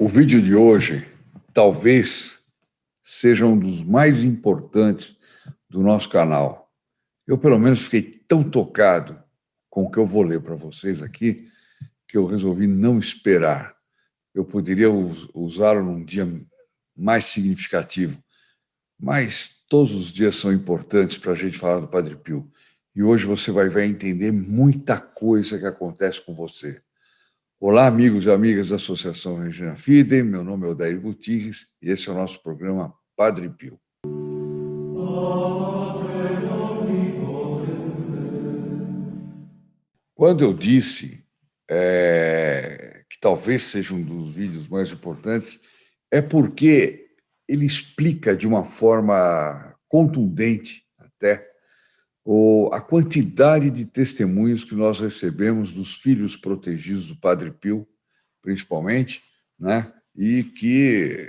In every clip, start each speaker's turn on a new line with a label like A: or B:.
A: O vídeo de hoje talvez seja um dos mais importantes do nosso canal. Eu, pelo menos, fiquei tão tocado com o que eu vou ler para vocês aqui que eu resolvi não esperar. Eu poderia usá-lo num dia mais significativo, mas todos os dias são importantes para a gente falar do Padre Pio. E hoje você vai entender muita coisa que acontece com você. Olá, amigos e amigas da Associação Regina Fidem, meu nome é Odair Gutierrez e esse é o nosso programa Padre Pio. Quando eu disse que talvez seja um dos vídeos mais importantes, é porque ele explica de uma forma contundente até a quantidade de testemunhos que nós recebemos dos filhos protegidos do Padre Pio, principalmente, né? E que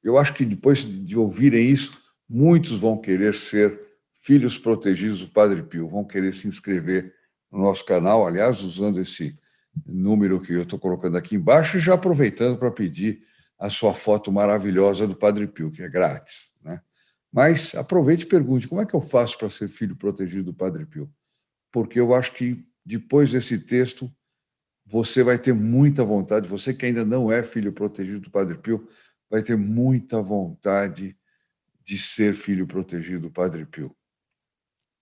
A: eu acho que depois de ouvirem isso, muitos vão querer ser filhos protegidos do Padre Pio, vão querer se inscrever no nosso canal, aliás, usando esse número que eu estou colocando aqui embaixo, e já aproveitando para pedir a sua foto maravilhosa do Padre Pio, que é grátis, né? Mas aproveite e pergunte, como é que eu faço para ser filho protegido do Padre Pio? Porque eu acho que depois desse texto, você vai ter muita vontade, você que ainda não é filho protegido do Padre Pio, vai ter muita vontade de ser filho protegido do Padre Pio.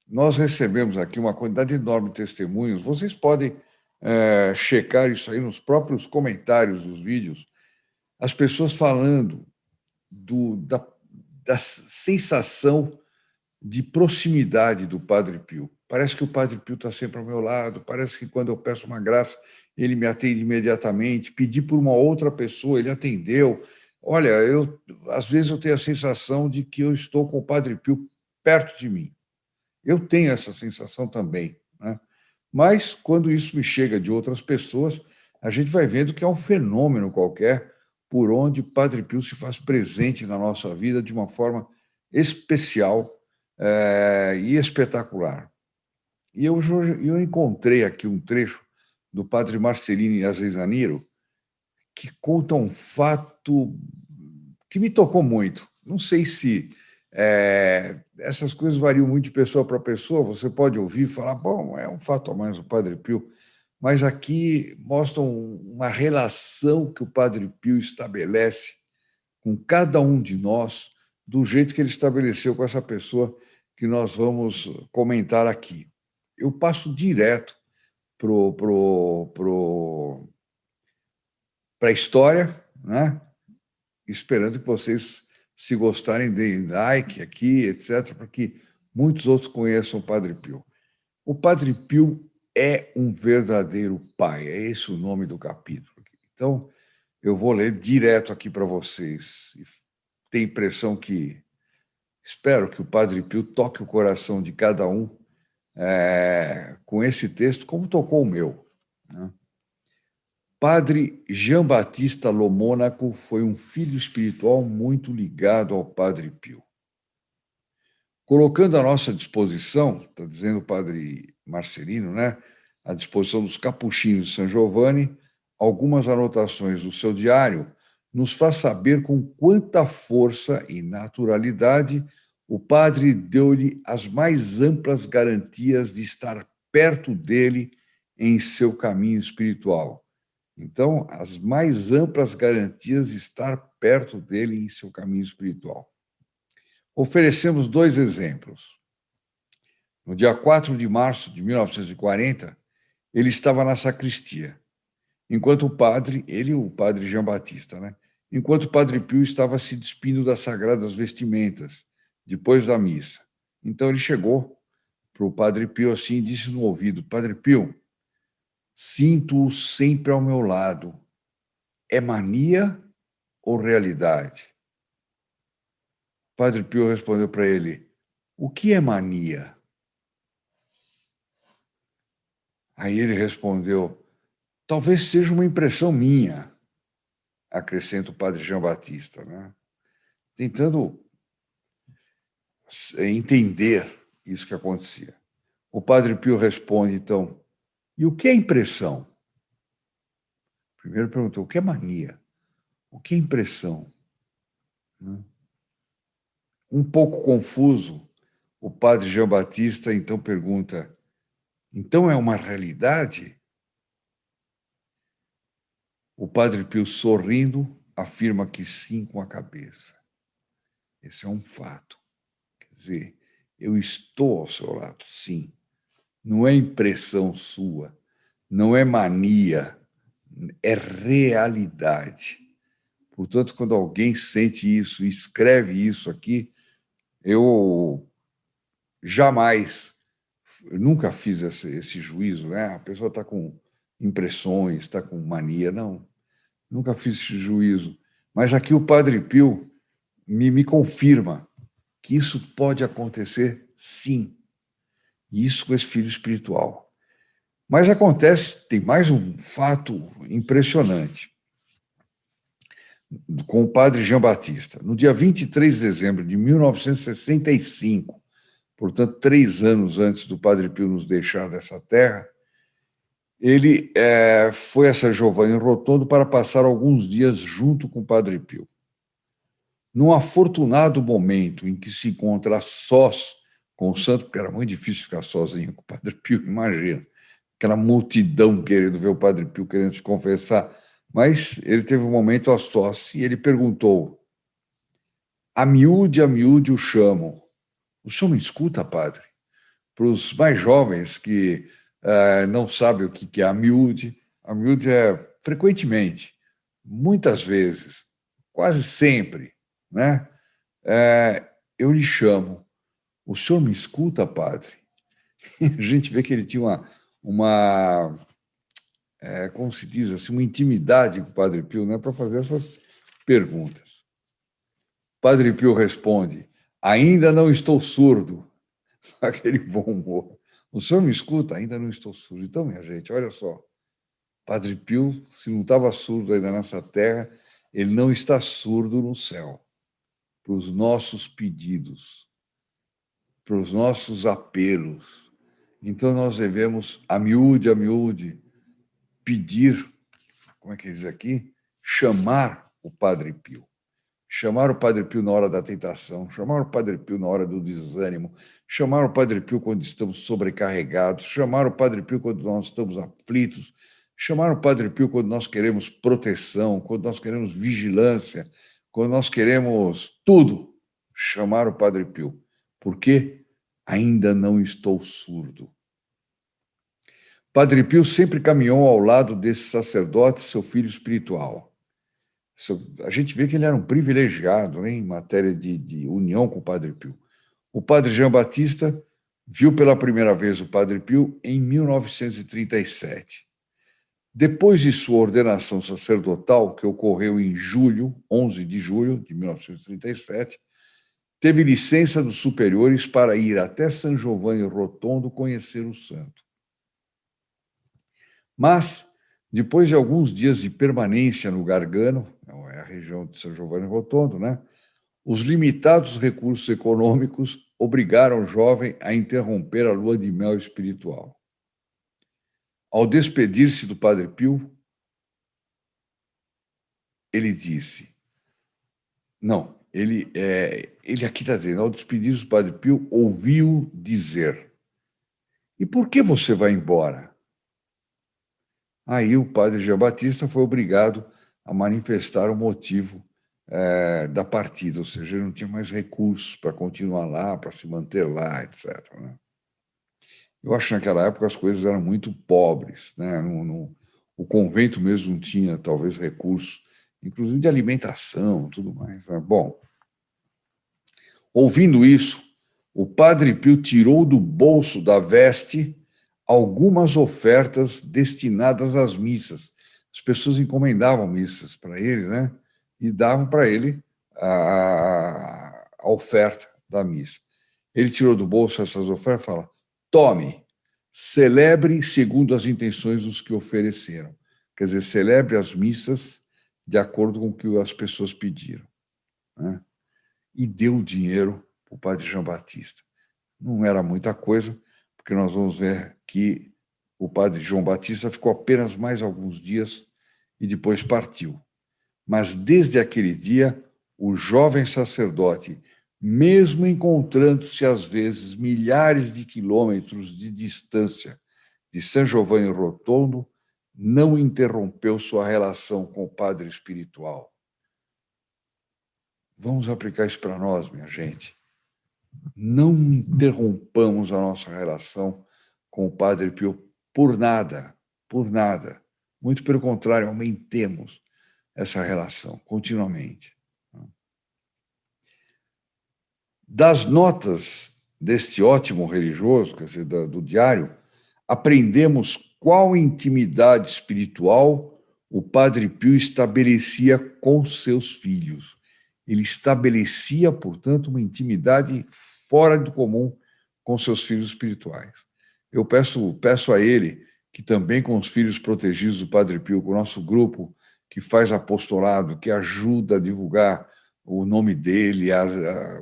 A: Nós recebemos aqui uma quantidade enorme de testemunhos, vocês podem checar isso aí nos próprios comentários dos vídeos, as pessoas falando da sensação de proximidade do Padre Pio. Parece que o Padre Pio está sempre ao meu lado, parece que quando eu peço uma graça, ele me atende imediatamente, pedi por uma outra pessoa, ele atendeu. Olha, às vezes eu tenho a sensação de que eu estou com o Padre Pio perto de mim. Eu tenho essa sensação também, né? Mas, quando isso me chega de outras pessoas, a gente vai vendo que é um fenômeno qualquer por onde o Padre Pio se faz presente na nossa vida de uma forma especial e espetacular. E eu encontrei aqui um trecho do Padre Marcelino Azesaniro que conta um fato que me tocou muito. Não sei se essas coisas variam muito de pessoa para pessoa, você pode ouvir e falar, bom, é um fato a mais o Padre Pio, mas aqui mostram uma relação que o Padre Pio estabelece com cada um de nós, do jeito que ele estabeleceu com essa pessoa que nós vamos comentar aqui. Eu passo direto para a história, né? Esperando que vocês, se gostarem, deem like aqui, etc., para que muitos outros conheçam o Padre Pio. O Padre Pio é um verdadeiro pai, é esse o nome do capítulo. Então, eu vou ler direto aqui para vocês. Tenho a impressão que, espero que o Padre Pio toque o coração de cada um com esse texto, como tocou o meu, né? Padre Jean Batista Lomônaco foi um filho espiritual muito ligado ao Padre Pio. Colocando à nossa disposição, está dizendo o Padre Marcelino, né, à disposição dos capuchinhos de São Giovanni, algumas anotações do seu diário, nos faz saber com quanta força e naturalidade o padre deu-lhe as mais amplas garantias de estar perto dele em seu caminho espiritual. Então, as mais amplas garantias de estar perto dele em seu caminho espiritual. Oferecemos dois exemplos. No dia 4 de março de 1940, ele estava na sacristia, enquanto o padre Jean Batista, né? Enquanto o Padre Pio estava se despindo das sagradas vestimentas, depois da missa. Então ele chegou para o Padre Pio assim e disse no ouvido, Padre Pio, sinto-o sempre ao meu lado. É mania ou realidade? Padre Pio respondeu para ele, o que é mania? Aí ele respondeu, talvez seja uma impressão minha, acrescenta o Padre Jean Batista, né? Tentando entender isso que acontecia. O Padre Pio responde, então, e o que é impressão? Primeiro perguntou, o que é mania? O que é impressão? Um pouco confuso, o padre Jean Batista então pergunta: então é uma realidade? O padre Pio, sorrindo, afirma que sim com a cabeça. Esse é um fato. Quer dizer, eu estou ao seu lado, sim. Não é impressão sua, não é mania, é realidade. Portanto, quando alguém sente isso, escreve isso aqui, eu jamais, eu nunca fiz esse juízo, né? A pessoa está com impressões, está com mania, não. Nunca fiz esse juízo. Mas aqui o Padre Pio me confirma que isso pode acontecer, sim. E isso com esse filho espiritual. Mas acontece, tem mais um fato impressionante com o padre Jean Batista. No dia 23 de dezembro de 1965, portanto, 3 anos antes do padre Pio nos deixar dessa terra, ele foi a São Giovanni Rotondo para passar alguns dias junto com o padre Pio. Num afortunado momento em que se encontra a sós com o santo, porque era muito difícil ficar sozinho com o padre Pio, imagina, aquela multidão querendo ver o padre Pio querendo se confessar, mas ele teve um momento a sós e ele perguntou: a miúde o chamam. O senhor me escuta, padre? Para os mais jovens que não sabem o que é a miúde é frequentemente, muitas vezes, quase sempre, né? Eu lhe chamo. O senhor me escuta, padre? A gente vê que ele tinha como se diz assim, uma intimidade com o Padre Pio, né, para fazer essas perguntas. Padre Pio responde: ainda não estou surdo. Aquele bom humor. O senhor me escuta? Ainda não estou surdo. Então, minha gente, olha só. Padre Pio, se não estava surdo ainda nessa terra, ele não está surdo no céu. Para os nossos pedidos, para os nossos apelos. Então, nós devemos, a miúde, pedir, como é que diz aqui? Chamar o Padre Pio. Chamar o Padre Pio na hora da tentação, chamar o Padre Pio na hora do desânimo, chamar o Padre Pio quando estamos sobrecarregados, chamar o Padre Pio quando nós estamos aflitos, chamar o Padre Pio quando nós queremos proteção, quando nós queremos vigilância, quando nós queremos tudo. Chamar o Padre Pio. Por quê? Ainda não estou surdo. Padre Pio sempre caminhou ao lado desse sacerdote, seu filho espiritual. A gente vê que ele era um privilegiado, né, em matéria de união com o Padre Pio. O padre Jean Batista viu pela primeira vez o Padre Pio em 1937. Depois de sua ordenação sacerdotal, que ocorreu em 11 de julho de 1937, teve licença dos superiores para ir até São Giovanni Rotondo conhecer o santo. Mas, depois de alguns dias de permanência no Gargano, é a região de São Giovanni Rotondo, né, os limitados recursos econômicos obrigaram o jovem a interromper a lua de mel espiritual. Ao despedir-se do Padre Pio, ele disse, não, ele aqui está dizendo, ao despedir-se do Padre Pio, ouviu dizer, e por que você vai embora? Aí o padre Jean Batista foi obrigado a manifestar o motivo da partida, ou seja, ele não tinha mais recursos para continuar lá, para se manter lá, etc. Né? Eu acho que naquela época as coisas eram muito pobres, né? O convento mesmo não tinha, talvez, recursos, inclusive de alimentação, tudo mais. Né? Bom, ouvindo isso, o padre Pio tirou do bolso da veste algumas ofertas destinadas às missas. As pessoas encomendavam missas para ele, né? E davam para ele a oferta da missa. Ele tirou do bolso essas ofertas e fala: tome, celebre segundo as intenções dos que ofereceram. Quer dizer, celebre as missas de acordo com o que as pessoas pediram. Né? E deu o dinheiro para o padre Jean Batista. Não era muita coisa, porque nós vamos ver que o padre João Batista ficou apenas mais alguns dias e depois partiu. Mas desde aquele dia, o jovem sacerdote, mesmo encontrando-se às vezes milhares de quilômetros de distância de San Giovanni Rotondo, não interrompeu sua relação com o padre espiritual. Vamos aplicar isso para nós, minha gente. Não interrompamos a nossa relação com o Padre Pio por nada, por nada. Muito pelo contrário, aumentemos essa relação continuamente. Das notas deste ótimo religioso, quer dizer, do diário, aprendemos qual intimidade espiritual o Padre Pio estabelecia com seus filhos. Ele estabelecia, portanto, uma intimidade fora do comum com seus filhos espirituais. Eu peço a ele que também com os filhos protegidos do Padre Pio, com o nosso grupo que faz apostolado, que ajuda a divulgar o nome dele,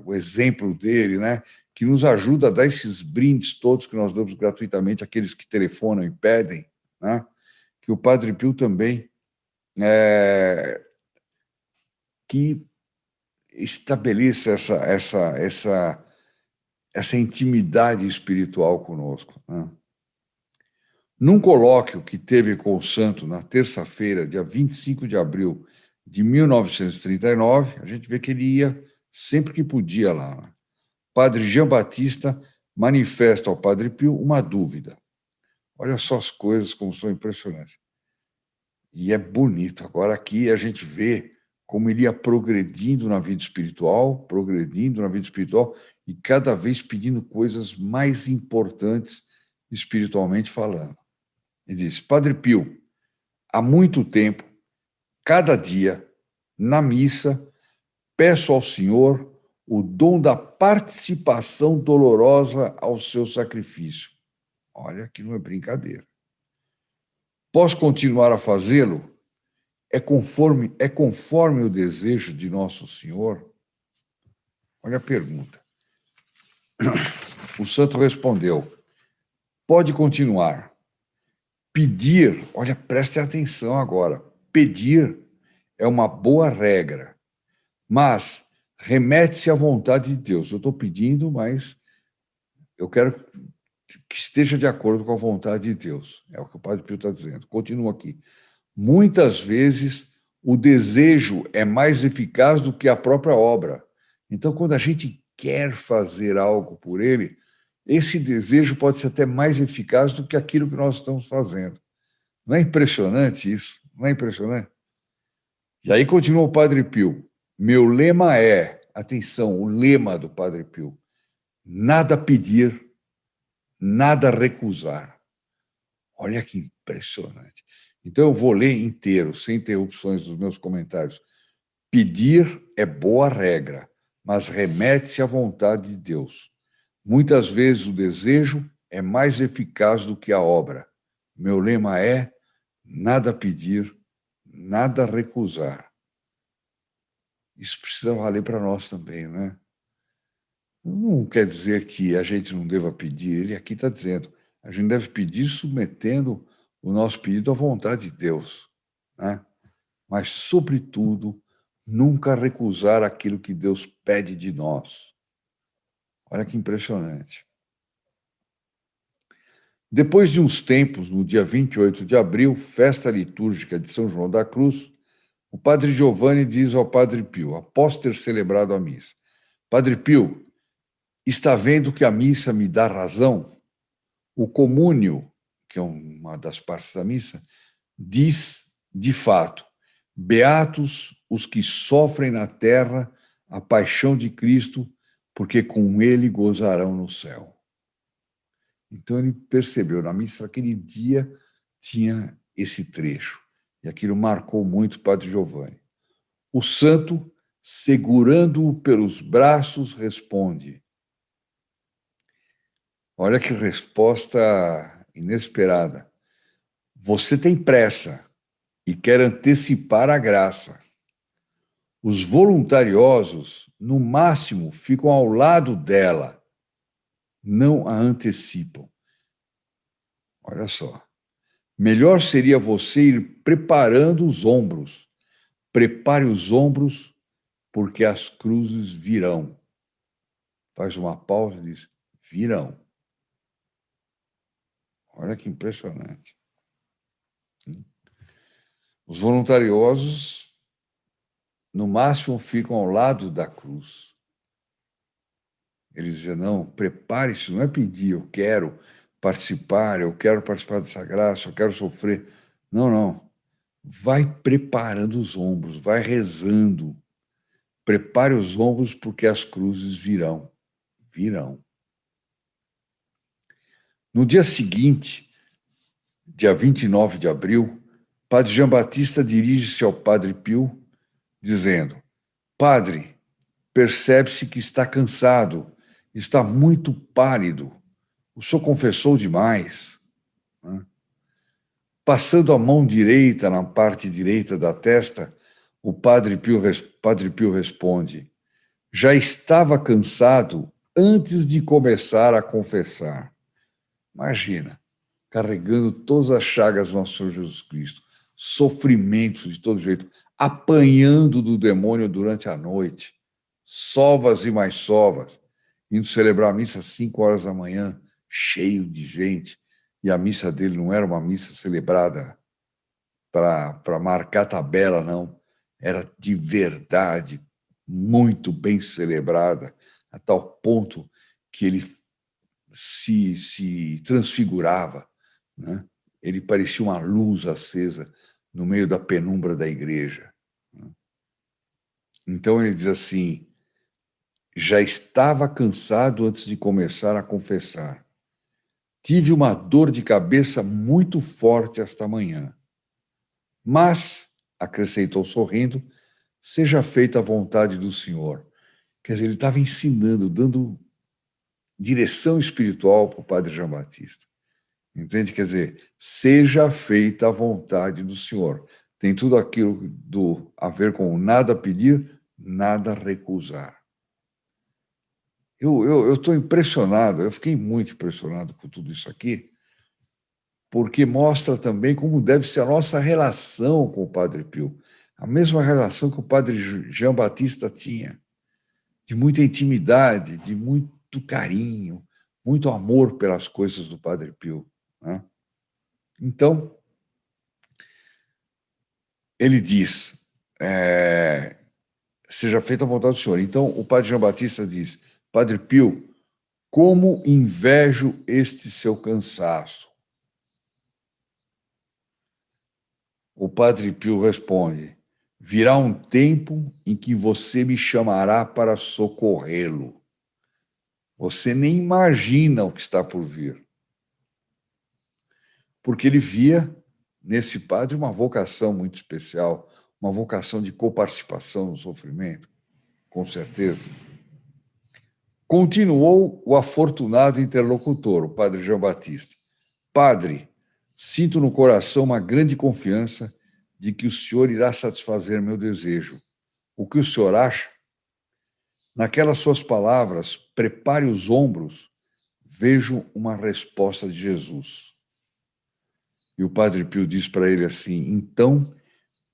A: o exemplo dele, né? Que nos ajuda a dar esses brindes todos que nós damos gratuitamente àqueles que telefonam e pedem, né? Que o Padre Pio também que estabeleça essa intimidade espiritual conosco. Né? Num colóquio que teve com o santo na terça-feira, dia 25 de abril de 1939, a gente vê que ele ia sempre que podia lá. Né? Padre Jean Batista manifesta ao Padre Pio uma dúvida. Olha só as coisas como são impressionantes. E é bonito. Agora aqui a gente vê como ele ia progredindo na vida espiritual, e cada vez pedindo coisas mais importantes espiritualmente falando. Ele diz, Padre Pio, há muito tempo, cada dia, na missa, peço ao Senhor o dom da participação dolorosa ao seu sacrifício. Olha, que não é brincadeira. Posso continuar a fazê-lo? É conforme o desejo de Nosso Senhor? Olha a pergunta. O santo respondeu, pode continuar. Pedir, olha, preste atenção agora, pedir é uma boa regra, mas remete-se à vontade de Deus. Eu estou pedindo, mas eu quero que esteja de acordo com a vontade de Deus. É o que o Padre Pio está dizendo. Continua aqui. Muitas vezes o desejo é mais eficaz do que a própria obra. Então, quando a gente quer fazer algo por ele, esse desejo pode ser até mais eficaz do que aquilo que nós estamos fazendo. Não é impressionante isso? Não é impressionante? E aí continua o Padre Pio. Meu lema é, atenção, o lema do Padre Pio, nada pedir, nada recusar. Olha que impressionante. Então, eu vou ler inteiro, sem interrupções dos meus comentários. Pedir é boa regra, mas remete-se à vontade de Deus. Muitas vezes o desejo é mais eficaz do que a obra. Meu lema é nada pedir, nada recusar. Isso precisa valer para nós também, né? Não quer dizer que a gente não deva pedir. Ele aqui está dizendo, a gente deve pedir submetendo o nosso pedido à vontade de Deus, né? Mas, sobretudo, nunca recusar aquilo que Deus pede de nós. Olha que impressionante. Depois de uns tempos, no dia 28 de abril, festa litúrgica de São João da Cruz, o padre Giovanni diz ao padre Pio, após ter celebrado a missa, Padre Pio, está vendo que a missa me dá razão? O comúnio, que é uma das partes da missa, diz, de fato, beatos os que sofrem na terra a paixão de Cristo, porque com ele gozarão no céu. Então ele percebeu, na missa aquele dia tinha esse trecho, e aquilo marcou muito o padre Giovanni. O santo, segurando-o pelos braços, responde. Olha que resposta inesperada. Você tem pressa e quer antecipar a graça. Os voluntariosos, no máximo, ficam ao lado dela, não a antecipam. Olha só. Melhor seria você ir preparando os ombros, Prepare os ombros, porque as cruzes virão. Faz uma pausa e diz: virão. Olha que impressionante. Os voluntariosos, no máximo, ficam ao lado da cruz. Eles dizem: não, prepare-se, não é pedir, eu quero participar dessa graça, eu quero sofrer. Não, não. Vai preparando os ombros, vai rezando. Prepare os ombros, porque as cruzes virão. Virão. No dia seguinte, dia 29 de abril, Padre Jean Batista dirige-se ao Padre Pio, dizendo: Padre, percebe-se que está cansado, está muito pálido. O senhor confessou demais. Passando a mão direita na parte direita da testa, o Padre Pio responde: já estava cansado antes de começar a confessar. Imagina, carregando todas as chagas do nosso Senhor Jesus Cristo, sofrimentos de todo jeito, apanhando do demônio durante a noite, sovas e mais sovas, indo celebrar a missa às 5 horas da manhã, cheio de gente, e a missa dele não era uma missa celebrada para marcar tabela, não. Era de verdade, muito bem celebrada, a tal ponto que ele se transfigurava, né? Ele parecia uma luz acesa no meio da penumbra da igreja. Então ele diz assim: já estava cansado antes de começar a confessar. Tive uma dor de cabeça muito forte esta manhã. Mas, acrescentou sorrindo, seja feita a vontade do Senhor. Quer dizer, ele estava ensinando, dando direção espiritual para o Padre Jean Batista. Entende? Quer dizer, seja feita a vontade do Senhor. Tem tudo aquilo a ver com nada pedir, nada recusar. Eu estou impressionado, eu fiquei muito impressionado com tudo isso aqui, porque mostra também como deve ser a nossa relação com o Padre Pio. A mesma relação que o Padre Jean Batista tinha, de muita intimidade, de muito carinho, muito amor pelas coisas do Padre Pio, né? Então, ele diz, seja feita a vontade do Senhor. Então, o Padre Jean Batista diz: Padre Pio, como invejo este seu cansaço. O Padre Pio responde: virá um tempo em que você me chamará para socorrê-lo. Você nem imagina o que está por vir. Porque ele via nesse padre uma vocação muito especial, uma vocação de coparticipação no sofrimento, com certeza. Continuou o afortunado interlocutor, o Padre Jean Batista. Padre, sinto no coração uma grande confiança de que o senhor irá satisfazer meu desejo. O que o senhor acha? Naquelas suas palavras, prepare os ombros, vejo uma resposta de Jesus. E o Padre Pio diz para ele assim: então,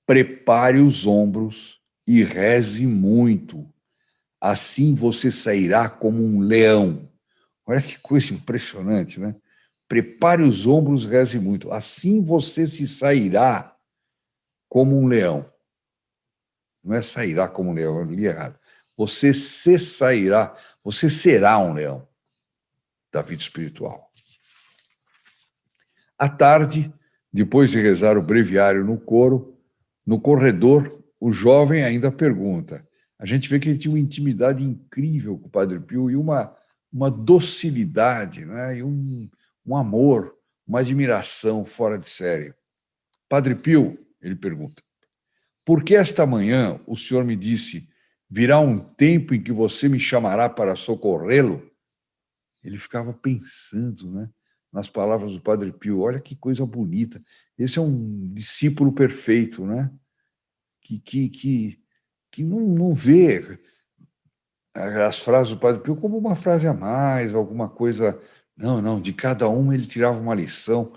A: prepare os ombros e reze muito. Assim você sairá como um leão. Olha que coisa impressionante, né? Prepare os ombros, reze muito. Assim você se sairá como um leão. Não é sairá como um leão, eu li errado. Você se sairá, você será um leão da vida espiritual. À tarde, depois de rezar o breviário no coro, no corredor, o jovem ainda pergunta. A gente vê que ele tinha uma intimidade incrível com o Padre Pio e uma docilidade, né? E um amor, uma admiração fora de série. Padre Pio, ele pergunta, por que esta manhã o senhor me disse, virá um tempo em que você me chamará para socorrê-lo? Ele ficava pensando, né, nas palavras do Padre Pio. Olha que coisa bonita. Esse é um discípulo perfeito, né? Que não vê as frases do Padre Pio como uma frase a mais, alguma coisa. Não, não, de cada uma ele tirava uma lição,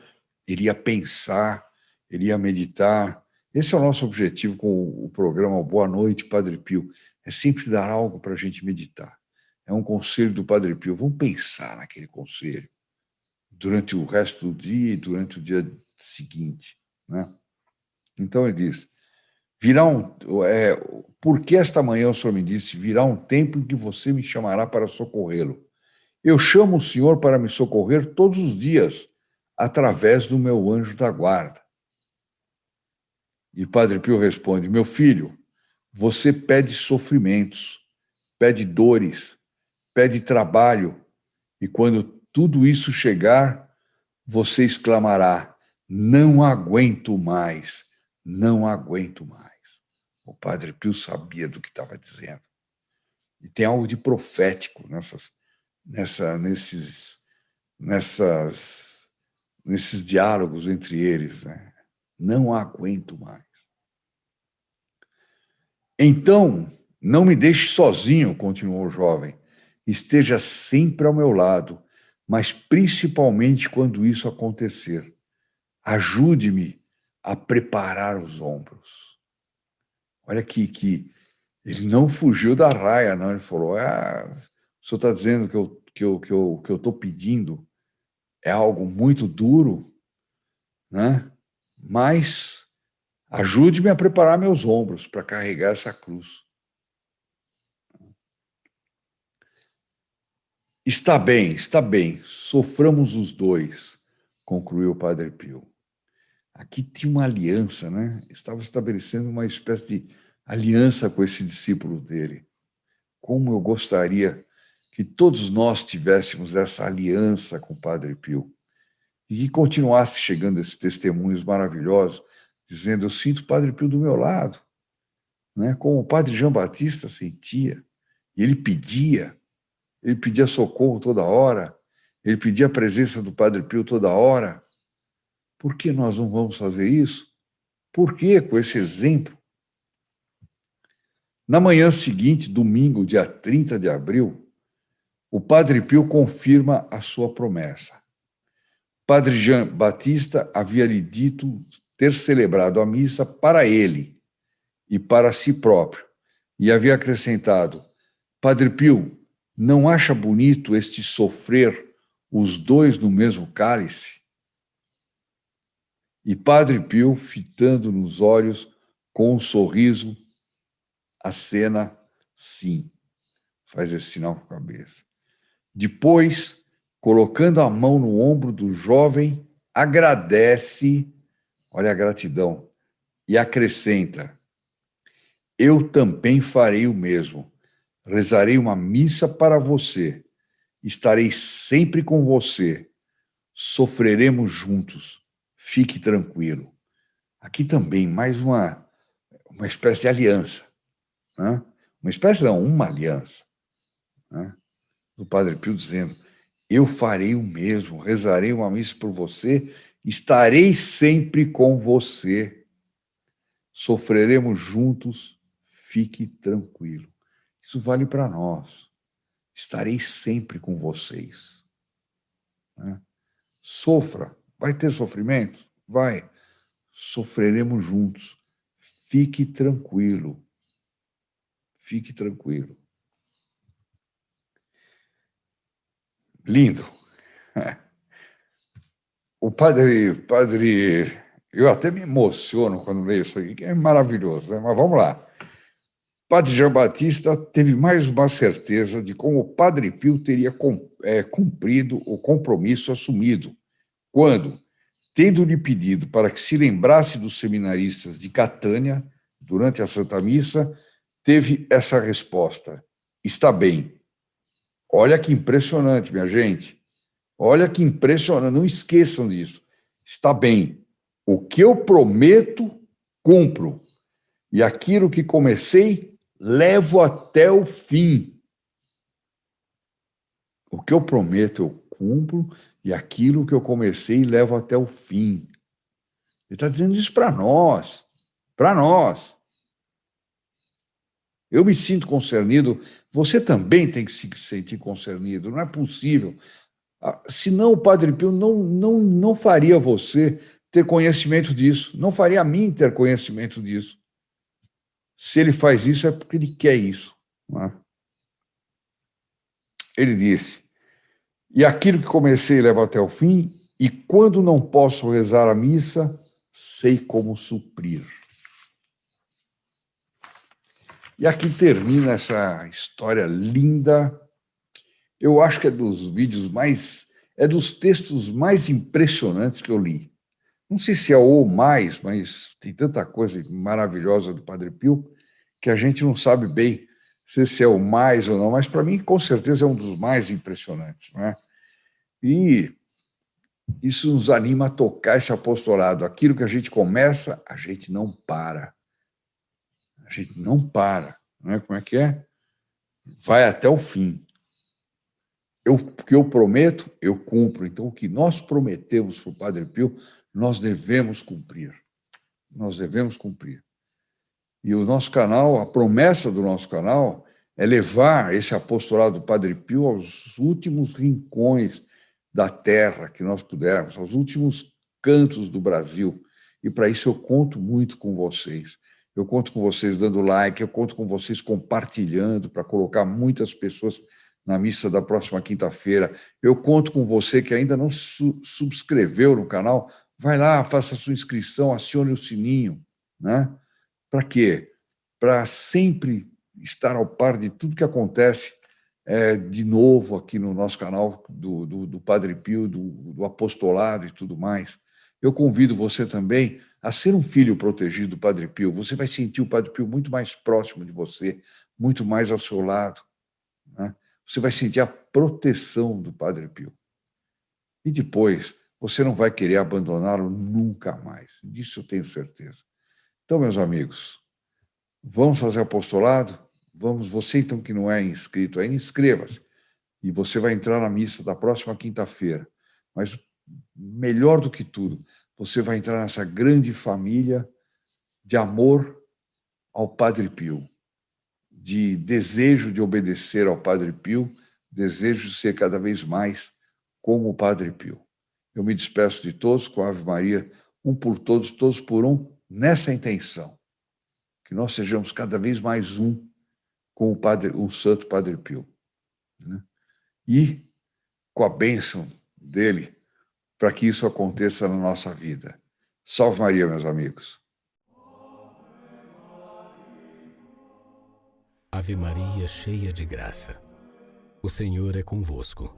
A: ele ia pensar, ele ia meditar, Esse é o nosso objetivo com o programa Boa Noite, Padre Pio. É sempre dar algo para a gente meditar. É um conselho do Padre Pio. Vamos pensar naquele conselho durante o resto do dia e durante o dia seguinte, né? Então ele diz: por que esta manhã o Senhor me disse, virá um tempo em que você me chamará para socorrê-lo. Eu chamo o Senhor para me socorrer todos os dias, através do meu anjo da guarda. E Padre Pio responde: meu filho, você pede sofrimentos, pede dores, pede trabalho, e quando tudo isso chegar, você exclamará: não aguento mais, não aguento mais. O Padre Pio sabia do que estava dizendo. E tem algo de profético nesses diálogos entre eles, né? Não aguento mais. Então, não me deixe sozinho, continuou o jovem. Esteja sempre ao meu lado, mas principalmente quando isso acontecer. Ajude-me a preparar os ombros. Olha que ele não fugiu da raia, não. Ele falou: o senhor está dizendo que eu estou pedindo é algo muito duro, né? Mas ajude-me a preparar meus ombros para carregar essa cruz. Está bem, soframos os dois, concluiu o Padre Pio. Aqui tinha uma aliança, né? Estava estabelecendo uma espécie de aliança com esse discípulo dele. Como eu gostaria que todos nós tivéssemos essa aliança com o Padre Pio e que continuasse chegando esses testemunhos maravilhosos, dizendo: eu sinto o Padre Pio do meu lado, né? Como o Padre João Batista sentia, e ele pedia socorro toda hora, ele pedia a presença do Padre Pio toda hora. Por que nós não vamos fazer isso? Por que, com esse exemplo? Na manhã seguinte, domingo, dia 30 de abril, o Padre Pio confirma a sua promessa. Padre Jean Batista havia lhe dito ter celebrado a missa para ele e para si próprio, e havia acrescentado: Padre Pio, não acha bonito este sofrer os dois no mesmo cálice? E Padre Pio, fitando nos olhos com um sorriso, acena sim, faz esse sinal com a cabeça. Depois, colocando a mão no ombro do jovem, agradece, olha a gratidão, e acrescenta: eu também farei o mesmo. Rezarei uma missa para você. Estarei sempre com você. Sofreremos juntos. Fique tranquilo. Aqui também mais uma espécie de aliança, né? Uma espécie não, uma aliança, né? Do Padre Pio dizendo: eu farei o mesmo, rezarei uma missa por você, estarei sempre com você, sofreremos juntos, fique tranquilo. Isso vale para nós. Estarei sempre com vocês, né? Sofra, vai ter sofrimento? Vai. Sofreremos juntos. Fique tranquilo. Fique tranquilo. Lindo. O padre, eu até me emociono quando leio isso aqui, que é maravilhoso, né? Mas vamos lá. Padre Jean Batista teve mais uma certeza de como o Padre Pio teria cumprido o compromisso assumido, quando, tendo-lhe pedido para que se lembrasse dos seminaristas de Catânia durante a Santa Missa, teve essa resposta: está bem. Olha que impressionante, minha gente. Olha que impressionante, não esqueçam disso. Está bem. O que eu prometo, cumpro. E aquilo que comecei, levo até o fim. O que eu prometo, eu cumpro, e aquilo que eu comecei, levo até o fim. Ele está dizendo isso para nós. Para nós. Eu me sinto concernido. Você também tem que se sentir concernido. Não é possível. Senão o Padre Pio não faria você ter conhecimento disso. Não faria a mim ter conhecimento disso. Se ele faz isso, é porque ele quer isso. Não é? Ele disse, e aquilo que comecei levo até o fim, e quando não posso rezar a missa, sei como suprir. E aqui termina essa história linda. Eu acho que é dos vídeos é dos textos mais impressionantes que eu li. Não sei se é o mais, mas tem tanta coisa maravilhosa do Padre Pio que a gente não sabe bem se é o mais ou não, mas para mim, com certeza, é um dos mais impressionantes, né? E isso nos anima a tocar esse apostolado. Aquilo que a gente começa, a gente não para. A gente não para. Né? Como é que é? Vai até o fim. O que eu prometo, eu cumpro. Então, o que nós prometemos para o Padre Pio, nós devemos cumprir. Nós devemos cumprir. E o nosso canal, a promessa do nosso canal é levar esse apostolado do Padre Pio aos últimos rincões da terra que nós pudermos, aos últimos cantos do Brasil. E para isso eu conto muito com vocês. Eu conto com vocês dando like, eu conto com vocês compartilhando para colocar muitas pessoas na missa da próxima quinta-feira. Eu conto com você que ainda não subscreveu no canal, vai lá, faça a sua inscrição, acione o sininho, né? Para quê? Para sempre estar ao par de tudo que acontece de novo aqui no nosso canal do Padre Pio, do apostolado e tudo mais. Eu convido você também a ser um filho protegido do Padre Pio. Você vai sentir o Padre Pio muito mais próximo de você, muito mais ao seu lado. Né? Você vai sentir a proteção do Padre Pio. E depois, você não vai querer abandoná-lo nunca mais. Disso eu tenho certeza. Então, meus amigos, vamos fazer apostolado? Vamos, você então que não é inscrito ainda, inscreva-se. E você vai entrar na missa da próxima quinta-feira. Mas melhor do que tudo, você vai entrar nessa grande família de amor ao Padre Pio, de desejo de obedecer ao Padre Pio, desejo de ser cada vez mais como o Padre Pio. Eu me despeço de todos com a Ave Maria, um por todos, todos por um, nessa intenção. Que nós sejamos cada vez mais um com o Santo Padre Pio. Né? E com a bênção dele, para que isso aconteça na nossa vida. Salve Maria, meus amigos.
B: Ave Maria, cheia de graça. O Senhor é convosco.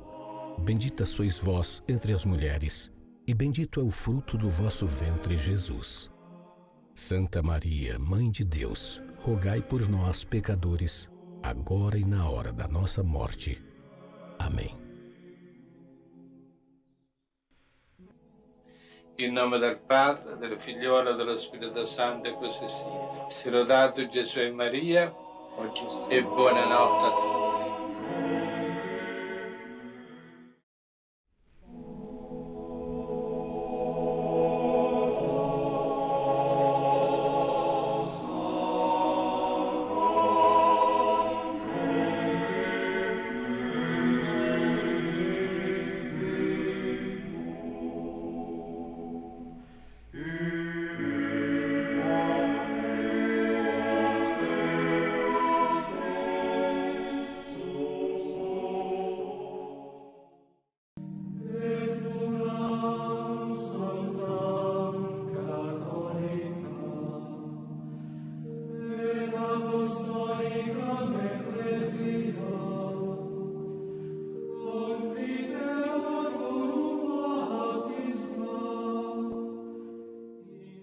B: Bendita sois vós entre as mulheres, e bendito é o fruto do vosso ventre, Jesus. Santa Maria, Mãe de Deus, rogai por nós, pecadores, agora e na hora da nossa morte. Amém.
C: In nome del Padre, del Figliolo e dello Spirito Santo, e così sia. Sia lodato Gesù e Maria, e buonanotte a tutti.